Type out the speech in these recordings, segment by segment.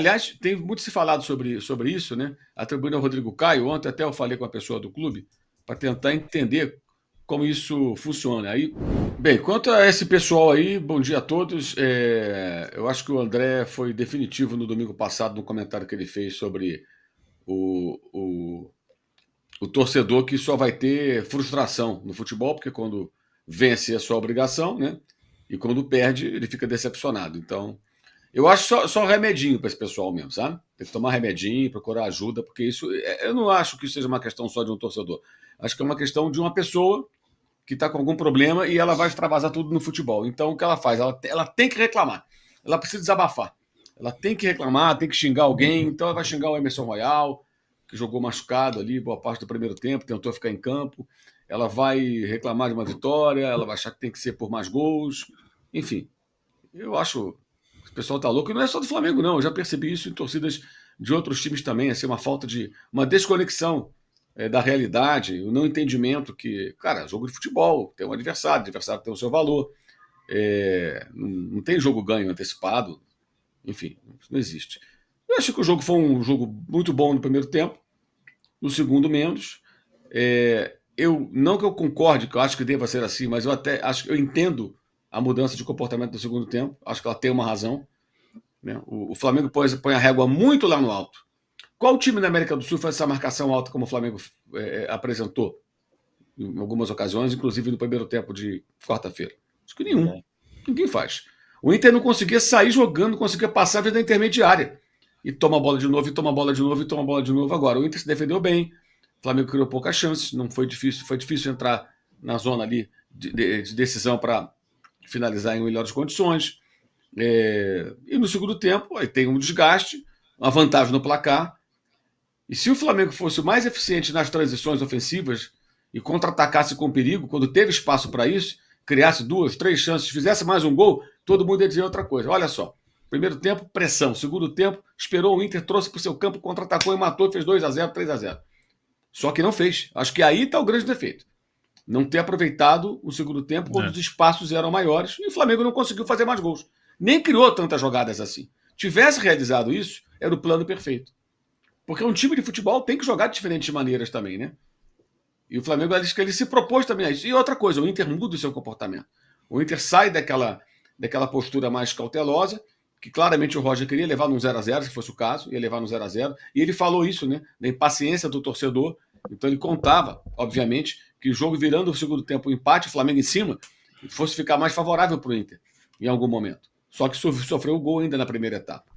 Aliás, tem muito se falado sobre isso, né? Atribuindo ao Rodrigo Caio. Ontem até eu falei com a pessoa do clube para tentar entender como isso funciona. Aí, bem, quanto a esse pessoal aí, bom dia a todos. Eu acho que o André foi definitivo no domingo passado no comentário que ele fez sobre o, o, o torcedor que só vai ter frustração no futebol, porque quando vence é sua obrigação, né? E quando perde, ele fica decepcionado. Então, eu acho só remedinho para esse pessoal mesmo, sabe? Tem que tomar remedinho, procurar ajuda, porque isso. Eu não acho que isso seja uma questão só de um torcedor. Acho que é uma questão de uma pessoa que está com algum problema e ela vai extravasar tudo no futebol. Então, o que ela faz? Ela tem que reclamar. Ela precisa desabafar. Ela tem que reclamar, tem que xingar alguém. Então, ela vai xingar o Emerson Royal, que jogou machucado ali boa parte do primeiro tempo, tentou ficar em campo. Ela vai reclamar de uma vitória, ela vai achar que tem que ser por mais gols. Enfim, eu acho que o pessoal tá louco. E não é só do Flamengo, não. Eu já percebi isso em torcidas de outros times também, assim, uma falta de. Uma desconexão da realidade, o não entendimento que, cara, jogo de futebol, tem um adversário, o adversário tem o seu valor. Não tem jogo ganho antecipado, enfim, isso não existe. Eu acho que o jogo foi um jogo muito bom no primeiro tempo, no segundo menos. Não que eu concorde, que eu acho que deva ser assim, mas eu até acho que eu entendo a mudança de comportamento do segundo tempo. Acho que ela tem uma razão. Né? O Flamengo põe a régua muito lá no alto. Qual time da América do Sul faz essa marcação alta como o Flamengo apresentou em algumas ocasiões, inclusive no primeiro tempo de quarta-feira? Acho que nenhum. Ninguém faz. O Inter não conseguia sair jogando, não conseguia passar a vez da intermediária. E toma a bola de novo, e toma a bola de novo, e toma a bola de novo. Agora, o Inter se defendeu bem, o Flamengo criou poucas chances, não foi difícil, foi difícil entrar na zona ali de decisão para finalizar em melhores condições. E no segundo tempo, aí tem um desgaste, uma vantagem no placar. E se o Flamengo fosse mais eficiente nas transições ofensivas e contra-atacasse com perigo, quando teve espaço para isso, criasse 2, 3 chances, fizesse mais um gol, todo mundo ia dizer outra coisa. Olha só, primeiro tempo, pressão. Segundo tempo, esperou o Inter, trouxe para o seu campo, contra-atacou e matou, fez 2-0, 3-0. Só que não fez. Acho que aí está o grande defeito. Não ter aproveitado o segundo tempo quando os espaços eram maiores e o Flamengo não conseguiu fazer mais gols. Nem criou tantas jogadas assim. Tivesse realizado isso, era o plano perfeito. Porque um time de futebol tem que jogar de diferentes maneiras também, né? E o Flamengo, acho que ele se propôs também a isso. E outra coisa, o Inter muda o seu comportamento. O Inter sai daquela postura mais cautelosa, que claramente o Roger queria levar num 0-0, se fosse o caso, ia levar no 0-0. E ele falou isso, né? Da impaciência do torcedor. Então ele contava, obviamente, que o jogo virando o segundo tempo, o empate, o Flamengo em cima, fosse ficar mais favorável para o Inter em algum momento. Só que sofreu o gol ainda na primeira etapa.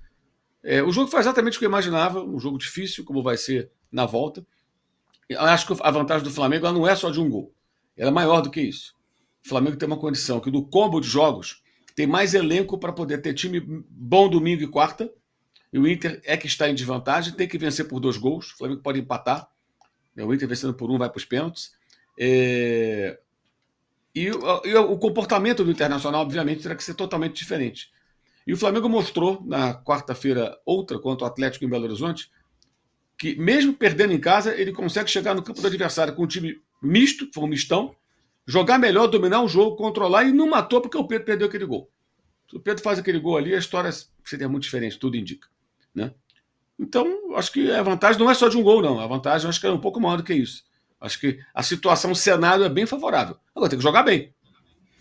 O jogo foi exatamente o que eu imaginava, um jogo difícil, como vai ser na volta. Eu acho que a vantagem do Flamengo ela não é só de um gol, ela é maior do que isso. O Flamengo tem uma condição que do combo de jogos tem mais elenco para poder ter time bom domingo e quarta, e o Inter é que está em desvantagem, tem que vencer por 2 gols, o Flamengo pode empatar, o Inter vencendo por 1 vai para os pênaltis. E o comportamento do Internacional, obviamente, terá que ser totalmente diferente. E o Flamengo mostrou na quarta-feira outra contra o Atlético em Belo Horizonte que mesmo perdendo em casa, ele consegue chegar no campo do adversário com um time misto, que foi um mistão, jogar melhor, dominar o jogo, controlar e não matou porque o Pedro perdeu aquele gol. Se o Pedro faz aquele gol ali, a história seria muito diferente, tudo indica. Né? Então, acho que a vantagem não é só de um gol, não. A vantagem acho que é um pouco maior do que isso. Acho que a situação, o cenário é bem favorável. Agora tem que jogar bem.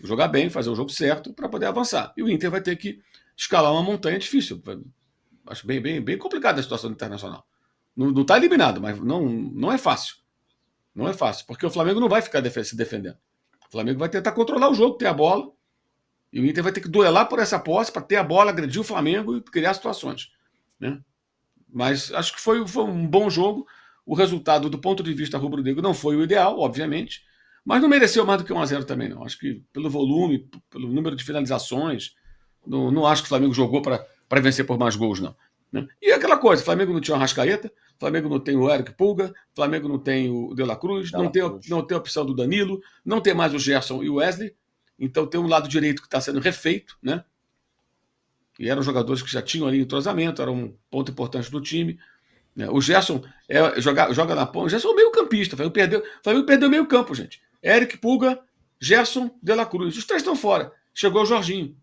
Jogar bem, fazer o jogo certo para poder avançar. E o Inter vai ter que escalar uma montanha difícil. Acho bem complicada a situação do Internacional. Não está eliminado, mas não é fácil. Não é fácil, porque o Flamengo não vai ficar se defendendo. O Flamengo vai tentar controlar o jogo, ter a bola, e o Inter vai ter que duelar por essa posse para ter a bola, agredir o Flamengo e criar situações. Né? Mas acho que foi um bom jogo. O resultado, do ponto de vista rubro-negro, não foi o ideal, obviamente, mas não mereceu mais do que 1-0 também, não. Acho que pelo volume, pelo número de finalizações, não acho que o Flamengo jogou para vencer por mais gols, não. Né? E aquela coisa, o Flamengo não tinha o Arrascaeta, o Flamengo não tem o Eric Pulga, o Flamengo não tem o De La Cruz, não tem a opção do Danilo, não tem mais o Gerson e o Wesley, então tem um lado direito que está sendo refeito, né? E eram jogadores que já tinham ali entrosamento, era um ponto importante do time. O Gerson joga na ponta, o Gerson é o meio campista, o Flamengo perdeu meio campo, gente. Eric Pulga, Gerson, De La Cruz, os 3 estão fora, chegou o Jorginho.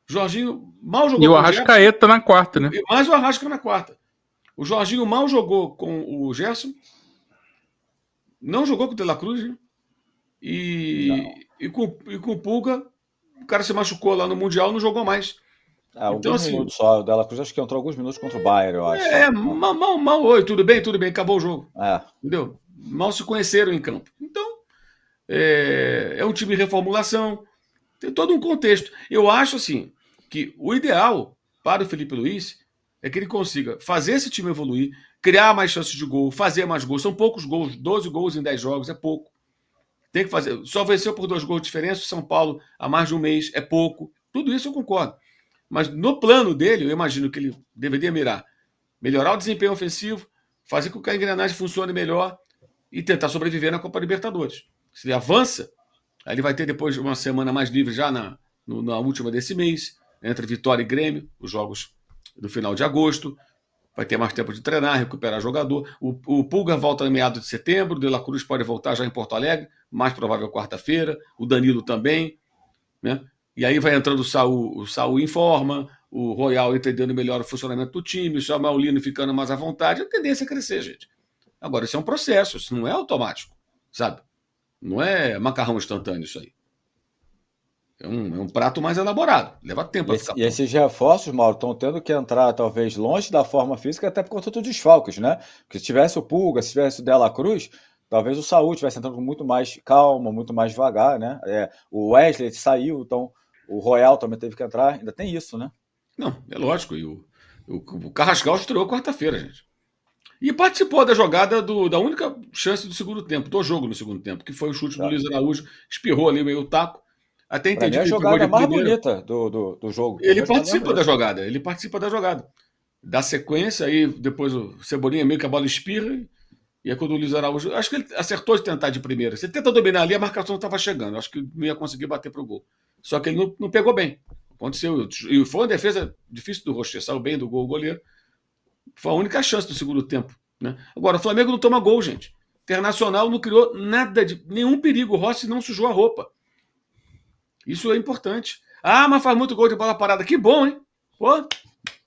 Jorginho mal E jogou o com o Gerson. Arrascaeta na quarta, né? E mais o Arrasca na quarta. O Jorginho mal jogou com o Gerson. Não jogou com o De La Cruz, né? Não. E com o Pulga, o cara se machucou lá no Mundial, não jogou mais. Então, Alguns assim, minutos só. O Dela Cruz acho que entrou alguns minutos contra o Bayern, eu acho. Só. mal. Oi, tudo bem, acabou o jogo. É. Entendeu? Mal se conheceram em campo. Então, é um time de reformulação, tem todo um contexto. Eu acho, assim, que o ideal para o Felipe Luiz é que ele consiga fazer esse time evoluir, criar mais chances de gol, fazer mais gols. São poucos gols, 12 gols em 10 jogos é pouco. Tem que fazer. Só venceu por 2 gols de diferença o São Paulo há mais de um mês, é pouco. Tudo isso eu concordo. Mas no plano dele, eu imagino que ele deveria mirar melhorar o desempenho ofensivo, fazer com que a engrenagem funcione melhor e tentar sobreviver na Copa Libertadores. Se ele avança, aí ele vai ter depois uma semana mais livre já na última desse mês, entre Vitória e Grêmio, os jogos do final de agosto. Vai ter mais tempo de treinar, recuperar jogador. O Pulga volta em meados de setembro, o De La Cruz pode voltar já em Porto Alegre, mais provável quarta-feira, o Danilo também, né? E aí vai entrando o Saul em forma, o Royal entendendo melhor o funcionamento do time, o Samuelino ficando mais à vontade. A tendência é crescer, gente. Agora, isso é um processo, isso não é automático, sabe? Não é macarrão instantâneo isso aí. É um prato mais elaborado, leva tempo para ficar E pronto. esses reforços, Mauro, estão tendo que entrar talvez longe da forma física, até por conta dos desfalques, né? Porque se tivesse o Pulga, se tivesse o Dela Cruz, talvez o Saúl estivesse entrando com muito mais calma, muito mais devagar, né? O Wesley saiu, então o Royal também teve que entrar, ainda tem isso, né? Não, é lógico. E o Carrascal estreou quarta-feira, gente. E participou da jogada da única chance do segundo tempo, do jogo no segundo tempo, que foi o chute do Luiz Araújo, espirrou ali meio o taco. Até Para mim, entendi é a que ele pegou jogada de mais primeira. bonita do jogo. Pra mim, Ele a jogada mais participa da bonita. jogada, ele participa da jogada. Dá sequência, aí depois o Cebolinha meio que a bola espirra, e é quando o Luiz Araújo. Acho que ele acertou de tentar de primeira. Se ele tenta dominar ali, a marcação estava chegando. Acho que não ia conseguir bater pro gol. Só que ele não pegou bem. Aconteceu. E foi uma defesa difícil do Rocher, saiu bem do gol o goleiro. Foi a única chance do segundo tempo. Né? Agora, o Flamengo não toma gol, gente. Internacional não criou nada de. Nenhum perigo. O Rossi não sujou a roupa. Isso é importante. Ah, mas faz muito gol de bola parada. Que bom, hein? Pô,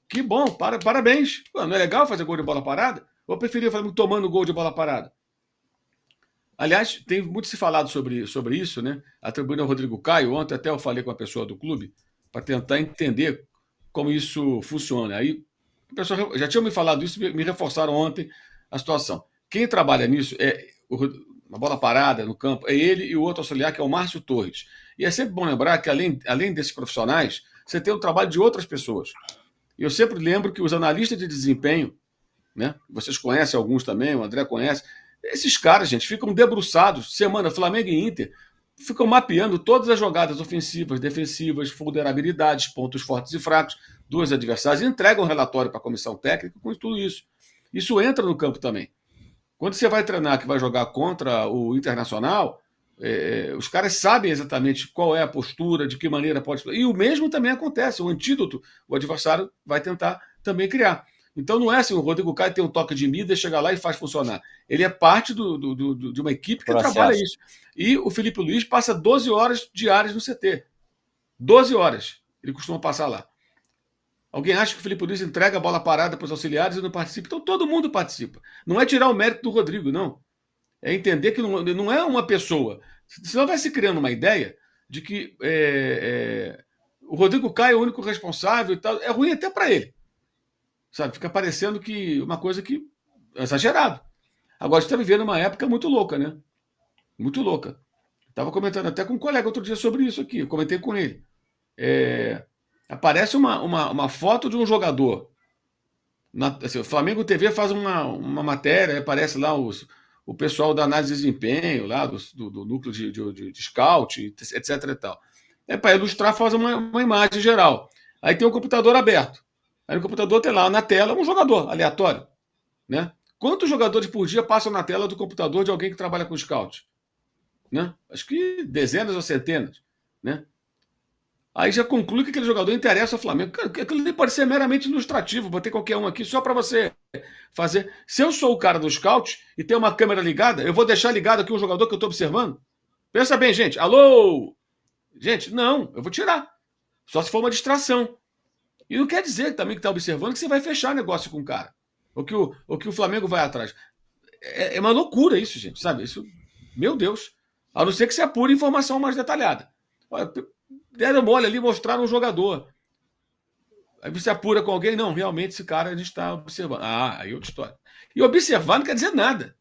que bom. Parabéns. Pô, não é legal fazer gol de bola parada? Ou preferia o Flamengo tomando gol de bola parada? Aliás, tem muito se falado sobre isso, né? Atribuindo ao Rodrigo Caio. Ontem até eu falei com a pessoa do clube para tentar entender como isso funciona. Aí, o pessoal já tinha me falado isso, me reforçaram ontem a situação. Quem trabalha nisso é uma bola parada no campo, é ele e o outro auxiliar, que é o Márcio Torres. E é sempre bom lembrar que, além desses profissionais, você tem o trabalho de outras pessoas. E eu sempre lembro que os analistas de desempenho, né? Vocês conhecem alguns também, o André conhece. Esses caras, gente, ficam debruçados, semana Flamengo e Inter, ficam mapeando todas as jogadas ofensivas, defensivas, vulnerabilidades, pontos fortes e fracos dos adversários, e entregam um relatório para a comissão técnica com tudo isso. Isso entra no campo também. Quando você vai treinar que vai jogar contra o Internacional, os caras sabem exatamente qual é a postura, de que maneira pode. E o mesmo também acontece. O antídoto, o adversário vai tentar também criar. Então não é assim, o Rodrigo Caio tem um toque de Midas, chega lá e faz funcionar. Ele é parte de uma equipe que trabalha isso. E o Felipe Luiz passa 12 horas diárias no CT. 12 horas ele costuma passar lá. Alguém acha que o Felipe Luiz entrega a bola parada para os auxiliares e não participa? Então todo mundo participa. Não é tirar o mérito do Rodrigo, não. É entender que não é uma pessoa. Senão vai se criando uma ideia de que o Rodrigo Caio é o único responsável e tal. É ruim até para ele. Sabe? Fica parecendo que uma coisa que é exagerado. Agora, a gente está vivendo uma época muito louca, né? Muito louca. Estava comentando até com um colega outro dia sobre isso aqui. Eu comentei com ele. Aparece uma foto de um jogador. Assim, o Flamengo TV faz uma matéria, aparece lá o pessoal da análise de desempenho, lá do núcleo de scout, etc. E tal. Para ilustrar, faz uma imagem geral. Aí tem um computador aberto. Aí no computador tem lá na tela um jogador aleatório. Né? Quantos jogadores por dia passam na tela do computador de alguém que trabalha com scout? Né? Acho que dezenas ou centenas. Né? Aí já conclui que aquele jogador interessa ao Flamengo. Aquilo nem pode ser meramente ilustrativo. Botei qualquer um aqui só para você fazer. Se eu sou o cara do scout e tem uma câmera ligada, eu vou deixar ligado aqui o jogador que eu estou observando? Pensa bem, gente. Alô? Gente, não, eu vou tirar. Só se for uma distração. E não quer dizer também que está observando que você vai fechar negócio com o cara. Ou que o Flamengo vai atrás. É uma loucura isso, gente, sabe? Isso, meu Deus. A não ser que você apure informação mais detalhada. Olha, deram mole ali, mostraram um jogador. Aí você apura com alguém, não, realmente esse cara a gente está observando. Aí outra história. E observar não quer dizer nada.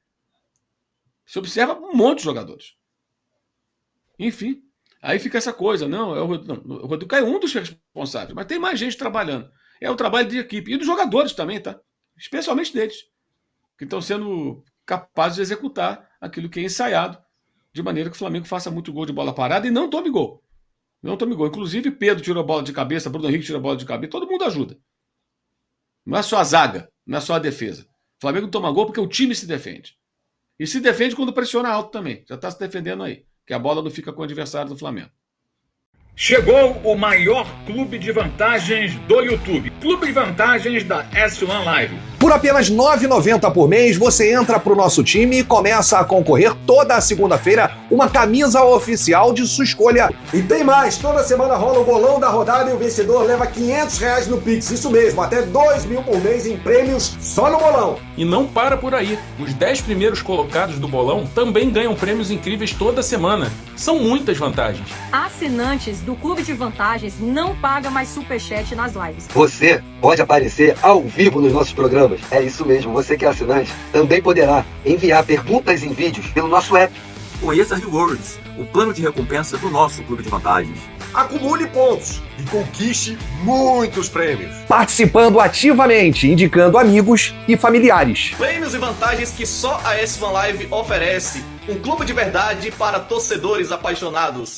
Você observa um monte de jogadores. Enfim, aí fica essa coisa. Não, o Rodrigo Caio é um dos responsáveis, mas tem mais gente trabalhando. É o trabalho de equipe. E dos jogadores também, tá? Especialmente deles, que estão sendo capazes de executar aquilo que é ensaiado, de maneira que o Flamengo faça muito gol de bola parada e não tome gol. Não tome gol. Inclusive, Pedro tirou a bola de cabeça, Bruno Henrique tirou a bola de cabeça, todo mundo ajuda. Não é só a zaga, não é só a defesa. O Flamengo toma gol porque o time se defende. E se defende quando pressiona alto também. Já está se defendendo aí, que a bola não fica com o adversário do Flamengo. Chegou o maior clube de vantagens do YouTube. Clube de vantagens da S1 Live. Por apenas R$ 9,90 por mês, você entra pro nosso time e começa a concorrer toda segunda-feira uma camisa oficial de sua escolha. E tem mais, toda semana rola o bolão da rodada e o vencedor leva R$500 no Pix. Isso mesmo, até R$2.000 por mês em prêmios só no bolão. E não para por aí. Os 10 primeiros colocados do bolão também ganham prêmios incríveis toda semana. São muitas vantagens. Assinantes do Clube de Vantagens não pagam mais superchat nas lives. Você pode aparecer ao vivo nos nossos programas. É isso mesmo, você que é assinante também poderá enviar perguntas em vídeos pelo nosso app. Conheça Rewards, o plano de recompensa do nosso Clube de Vantagens. Acumule pontos e conquiste muitos prêmios. Participando ativamente, indicando amigos e familiares. Prêmios e vantagens que só a S1 Live oferece. Um clube de verdade para torcedores apaixonados.